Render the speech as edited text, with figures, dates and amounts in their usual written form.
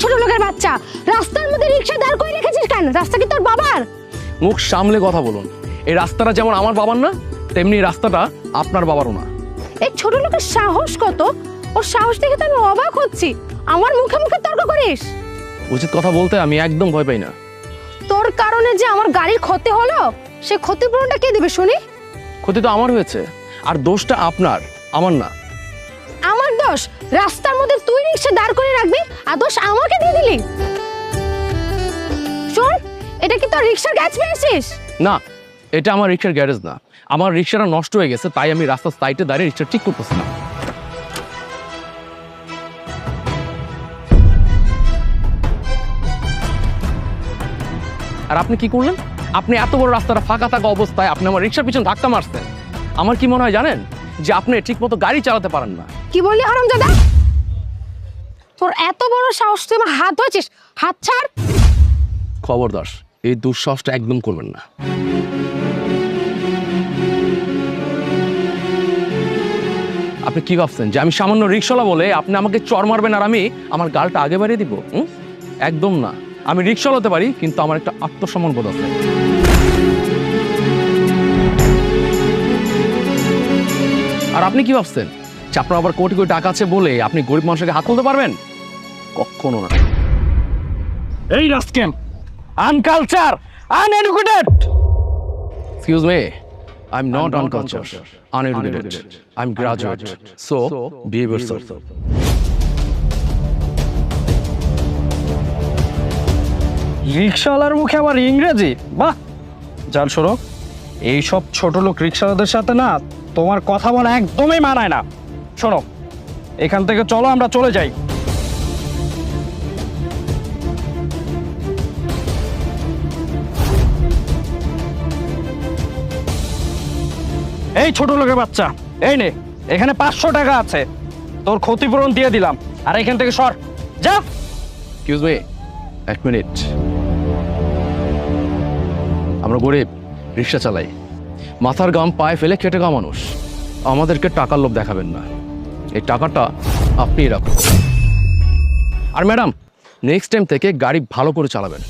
ছোট লোকের বাচ্চা, রাস্তার মধ্যে রিকশা দাঁড় করে রেখেছিস কেন? রাস্তা কি তোর বাবার? মুখ সামলে কথা বলুন। এই রাস্তাটা যেমন আমার বাবার না, তেমনি রাস্তাটা আপনার বাবারও না। এই ছোট লোকের সাহস কত! ওর সাহস দেখে তো আমি অবাক হচ্ছি। আমার মুখে মুখে তর্ক করিস। উচিত কথা বলতে আমি একদম ভয় পাই না। তোর কারণে যে আমার গাড়ির ক্ষতি হলো, সে ক্ষতিপূরণটা কে দিবে শুনি? ক্ষতি তো আমার হয়েছে, আর দোষটা আপনার, আমার না। আমার দোষ? রাস্তার মধ্যে তুই রিকশা দাঁড় করে রাখবি আর দোষ আমাকে দিয়ে দিলি? শোন, এটা কি তোর রিকশার গ্যারেজ পেয়েছিস? না, এটা আমার রিকশার গ্যারেজ না। আমার রিকশাটা নষ্ট হয়ে গেছে, তাই আমি রাস্তার সাইডে দাঁড়িয়ে রিকশা ঠিক করতেছিলাম। আর আপনি কি করলেন? আপনি এত বড় রাস্তাটা ফাঁকা থাকা অবস্থায় আপনি আমার রিকশার পিছনে ধাক্কা মারছেন। আমার কি মনে হয় জানেন, যে আপনি ঠিক মতো গাড়ি চালাতে পারেন না। কি বললি হারামজাদা? তোর এত বড় সাহস, তুই আমার হাত ধরেছিস? হাত ছাড়। খবরদার, এই দুঃসাহসটা একদম করবেন না। আপনি কি ভাবছেন যে আমি সামান্য রিকশাওয়ালা বলে আপনি আমাকে চর মারবেন আর আমি আমার গালটা আগে বাড়িয়ে দিব? একদম না। আমি রিকশাওয়ালা হতে পারি, কিন্তু আমার একটা আত্মসম্মান বোধ আছে। আর আপনি কি ভাবছেন যে আপনার আবার কোটি কোটি টাকা আছে বলে আপনি গরিব মানুষকে হাত তুলতে পারবেন? কখনো না। এই rascal, আনকালচার, uneducated. Excuse me, I'm not uncultured, uneducated. I'm graduate. So, behave yourself. রিক্সাওয়ালার মুখে আবার ইংরেজি? বাহ! জান শোনো, এইসব ছোট লোক রিক্সাওয়ালাদের সাথে না তোমার কথা বলা একদমই মানায় না। শোনো, এখান থেকে চলো, আমরা চলে যাই। এই ছোট লোকের বাচ্চা, এই নে, এখানে 500 টাকা আছে, তোর ক্ষতিপূরণ দিয়ে দিলাম। আর এখান থেকে সর, যা। Excuse me, এক মিনিট। আমরা গরিব, রিক্সা চালাই, মাথার গাম পায়ে ফেলে খেটে খাওয়া মানুষ। আমাদেরকে টাকার লোভ দেখাবেন না। এই টাকাটা আপনিই রাখুন। আর ম্যাডাম, নেক্সট টাইম থেকে গাড়ি ভালো করে চালাবেন।